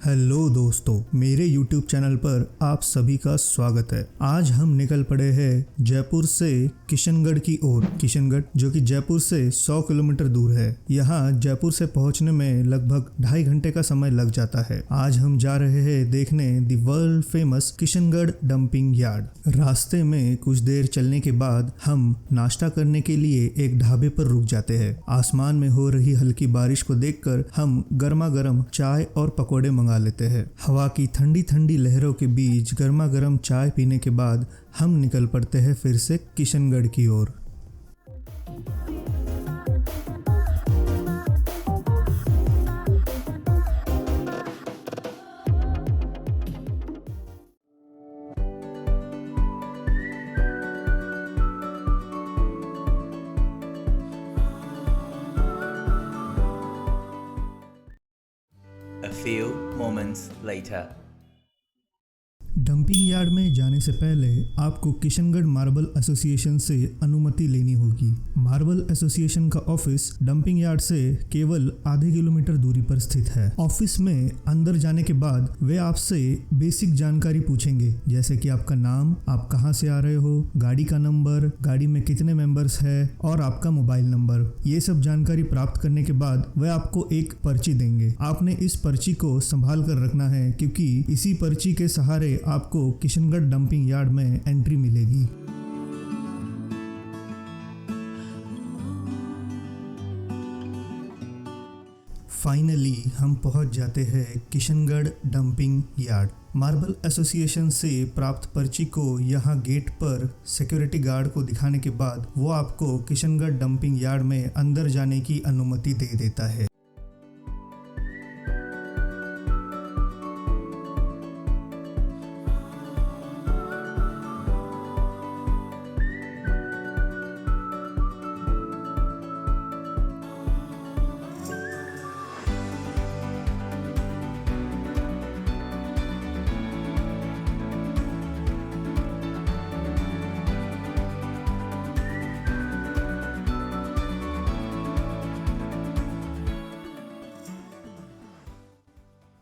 Hello दोस्तों, मेरे YouTube channel पर आप सभी का स्वागत है। आज हम निकल पड़े हैं जयपुर से किशनगढ़ की ओर। किशनगढ़ जो कि जयपुर से 100 किलोमीटर दूर है। यहाँ जयपुर से पहुँचने में लगभग 2.5 घंटे का समय लग जाता है। आज हम जा रहे हैं देखने the world famous Kishangarh dumping yard. रास्ते में कुछ देर चलने के बाद हम नाश्ता करने के लिए एक ढाबे पर रुक जाते हैं। आसमान में हो रही हल्की बारिश को देखकर हम गर्मा गर्म चाय और पकौड़े मंगा लेते हैं। हवा की ठंडी ठंडी लहरों के बीच गर्मा गर्म चाय पीने के बाद हम निकल पड़ते हैं फिर से किशनगढ़ की ओर। A few moments later. Dumping yard में जाने से पहले आपको किशनगढ़ मार्बल एसोसिएशन से अनुमति लेनी होगी। मार्बल एसोसिएशन का ऑफिस डंपिंग यार्ड से केवल आधे किलोमीटर दूरी पर स्थित है। ऑफिस में अंदर जाने के बाद वे आपसे बेसिक जानकारी पूछेंगे, जैसे कि आपका नाम, आप कहां से आ रहे हो, गाड़ी का नंबर, गाड़ी में कितने मेंबर्स है और आपका मोबाइल नंबर। ये सब जानकारी प्राप्त करने के बाद वे आपको एक पर्ची देंगे। आपने इस पर्ची को संभाल कर रखना है, क्योंकि इसी पर्ची के सहारे आपको किशनगढ़ डंपिंग यार्ड में एंट्री मिलेगी। फाइनली हम पहुंच जाते हैं Kishangarh dumping yard. Marble association से प्राप्त पर्ची को यहां गेट पर सिक्योरिटी गार्ड को दिखाने के बाद वो आपको किशनगढ़ डंपिंग यार्ड में अंदर जाने की अनुमति दे देता है।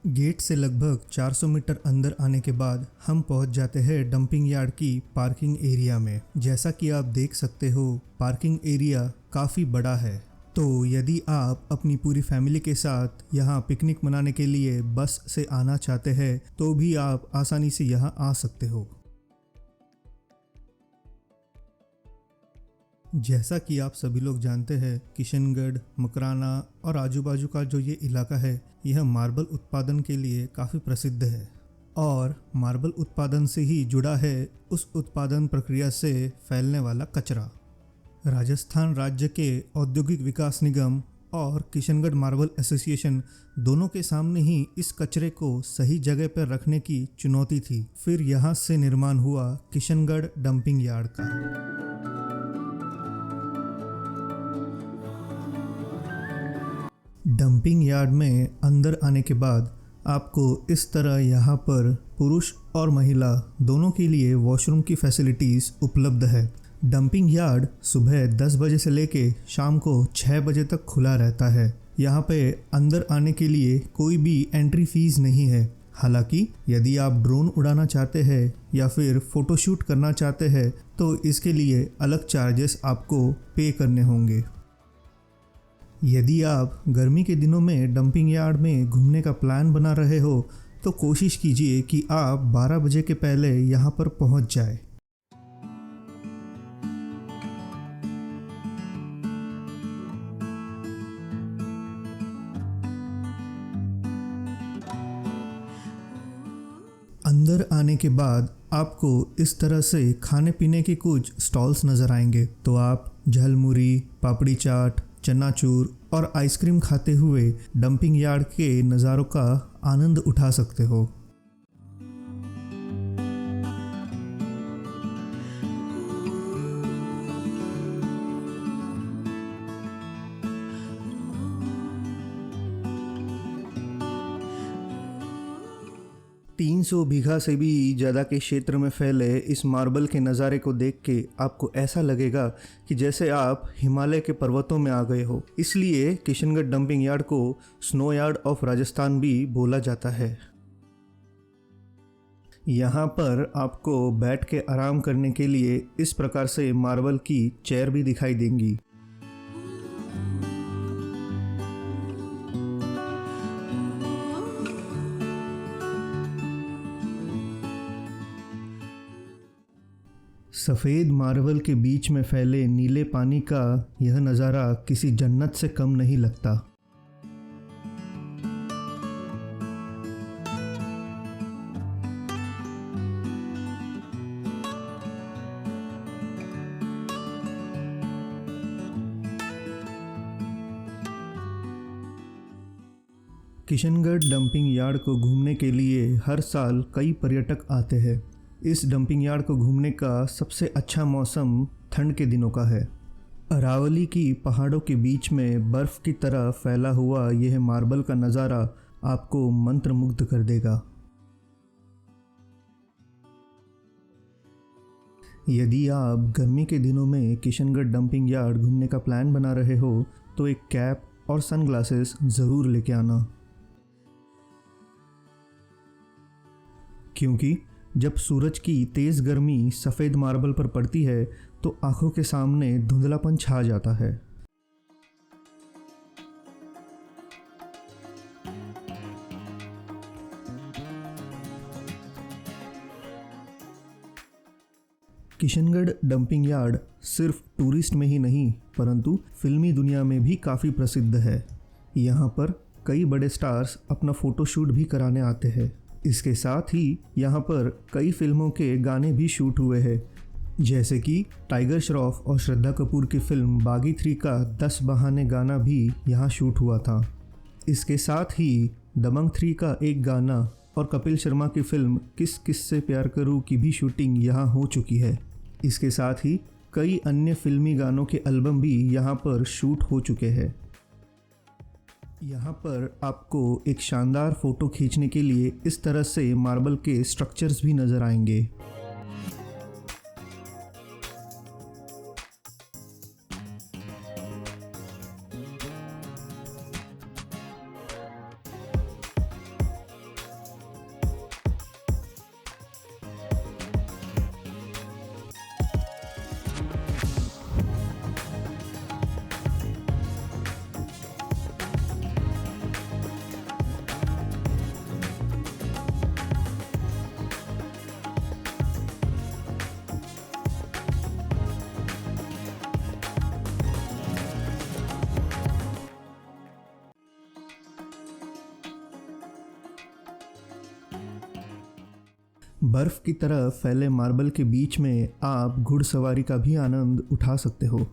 गेट से लगभग 400 मीटर अंदर आने के बाद हम पहुंच जाते हैं डंपिंग यार्ड की पार्किंग एरिया में। जैसा कि आप देख सकते हो, पार्किंग एरिया काफ़ी बड़ा है। तो यदि आप अपनी पूरी फैमिली के साथ यहाँ पिकनिक मनाने के लिए बस से आना चाहते हैं तो भी आप आसानी से यहाँ आ सकते हो। जैसा कि आप सभी लोग जानते हैं, किशनगढ़, मकराना और आजू बाजू का जो ये इलाका है, यह मार्बल उत्पादन के लिए काफ़ी प्रसिद्ध है और मार्बल उत्पादन से ही जुड़ा है उस उत्पादन प्रक्रिया से फैलने वाला कचरा। राजस्थान राज्य के औद्योगिक विकास निगम और किशनगढ़ मार्बल एसोसिएशन दोनों के सामने ही इस कचरे को सही जगह पर रखने की चुनौती थी। फिर यहाँ से निर्माण हुआ किशनगढ़ डंपिंग यार्ड का। डंपिंग यार्ड में अंदर आने के बाद आपको इस तरह यहाँ पर पुरुष और महिला दोनों के लिए वॉशरूम की फैसिलिटीज़ उपलब्ध है। डंपिंग यार्ड सुबह 10 बजे से लेके शाम को 6 बजे तक खुला रहता है। यहाँ पे अंदर आने के लिए कोई भी एंट्री फीस नहीं है। हालांकि यदि आप ड्रोन उड़ाना चाहते हैं या फिर फ़ोटोशूट करना चाहते हैं तो इसके लिए अलग चार्जेस आपको पे करने होंगे। यदि आप गर्मी के दिनों में डंपिंग यार्ड में घूमने का प्लान बना रहे हो तो कोशिश कीजिए कि आप 12 बजे के पहले यहाँ पर पहुँच जाए। अंदर आने के बाद आपको इस तरह से खाने पीने के कुछ स्टॉल्स नज़र आएंगे। तो आप झलमुरी, पापड़ी चाट, चनाचूर और आइसक्रीम खाते हुए डंपिंग यार्ड के नज़ारों का आनंद उठा सकते हो। तीन 300 बीघा से भी ज़्यादा के क्षेत्र में फैले इस मार्बल के नज़ारे को देख के आपको ऐसा लगेगा कि जैसे आप हिमालय के पर्वतों में आ गए हो। इसलिए किशनगढ़ डंपिंग यार्ड को स्नो यार्ड ऑफ राजस्थान भी बोला जाता है। यहाँ पर आपको बैठ के आराम करने के लिए इस प्रकार से मार्बल की चेयर भी दिखाई देंगी। सफ़ेद मार्बल के बीच में फैले नीले पानी का यह नज़ारा किसी जन्नत से कम नहीं लगता। किशनगढ़ डंपिंग यार्ड को घूमने के लिए हर साल कई पर्यटक आते हैं। इस डंपिंग यार्ड को घूमने का सबसे अच्छा मौसम ठंड के दिनों का है। अरावली की पहाड़ों के बीच में बर्फ़ की तरह फैला हुआ यह मार्बल का नज़ारा आपको मंत्रमुग्ध कर देगा। यदि आप गर्मी के दिनों में किशनगढ़ डंपिंग यार्ड घूमने का प्लान बना रहे हो तो एक कैप और सनग्लासेस ज़रूर लेके आना, क्योंकि जब सूरज की तेज़ गर्मी सफ़ेद मार्बल पर पड़ती है तो आंखों के सामने धुंधलापन छा जाता है। किशनगढ़ डंपिंग यार्ड सिर्फ टूरिस्ट में ही नहीं परंतु फिल्मी दुनिया में भी काफ़ी प्रसिद्ध है। यहाँ पर कई बड़े स्टार्स अपना फ़ोटोशूट भी कराने आते हैं। इसके साथ ही यहाँ पर कई फिल्मों के गाने भी शूट हुए हैं, जैसे कि टाइगर श्रॉफ और श्रद्धा कपूर की फिल्म बागी 3 का 10 बहाने गाना भी यहाँ शूट हुआ था। इसके साथ ही दबंग 3 का एक गाना और कपिल शर्मा की फिल्म किस किस से प्यार करूं की भी शूटिंग यहाँ हो चुकी है। इसके साथ ही कई अन्य फिल्मी गानों के एल्बम भी यहाँ पर शूट हो चुके हैं। यहाँ पर आपको एक शानदार फ़ोटो खींचने के लिए इस तरह से मार्बल के स्ट्रक्चर्स भी नज़र आएंगे। बर्फ़ की तरह फैले मार्बल के बीच में आप घुड़सवारी का भी आनंद उठा सकते हो।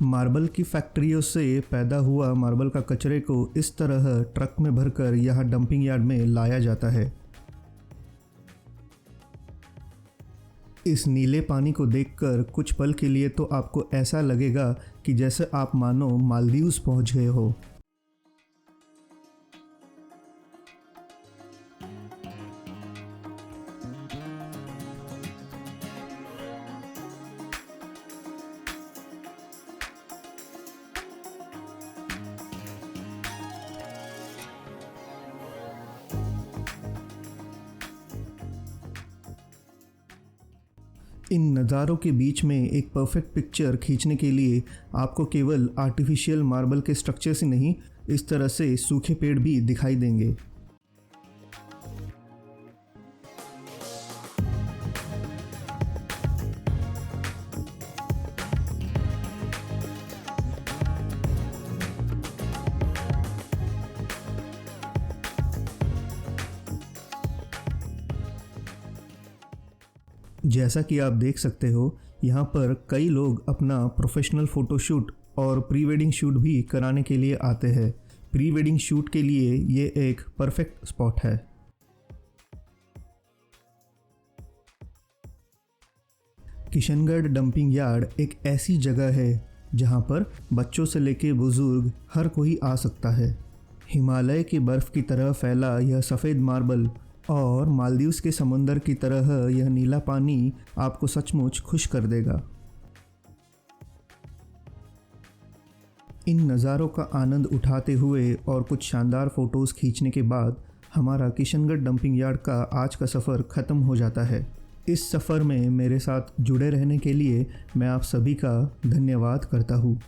मार्बल की फैक्ट्रियों से पैदा हुआ मार्बल का कचरे को इस तरह ट्रक में भरकर यहाँ डंपिंग यार्ड में लाया जाता है। इस नीले पानी को देखकर कुछ पल के लिए तो आपको ऐसा लगेगा कि जैसे आप मानो मालदीव्स पहुँच गए हो। इन नज़ारों के बीच में एक परफेक्ट पिक्चर खींचने के लिए आपको केवल आर्टिफिशियल मार्बल के स्ट्रक्चर से नहीं, इस तरह से सूखे पेड़ भी दिखाई देंगे। जैसा कि आप देख सकते हो, यहाँ पर कई लोग अपना प्रोफेशनल फ़ोटोशूट और प्री वेडिंग शूट भी कराने के लिए आते हैं। प्री वेडिंग शूट के लिए ये एक परफेक्ट स्पॉट है। किशनगढ़ डंपिंग यार्ड एक ऐसी जगह है जहाँ पर बच्चों से लेकर बुज़ुर्ग हर कोई आ सकता है। हिमालय की बर्फ़ की तरह फैला यह सफ़ेद मार्बल और मालदीव्स के समुंदर की तरह यह नीला पानी आपको सचमुच खुश कर देगा। इन नज़ारों का आनंद उठाते हुए और कुछ शानदार फ़ोटोज़ खींचने के बाद हमारा किशनगढ़ डंपिंग यार्ड का आज का सफ़र ख़त्म हो जाता है। इस सफ़र में मेरे साथ जुड़े रहने के लिए मैं आप सभी का धन्यवाद करता हूँ।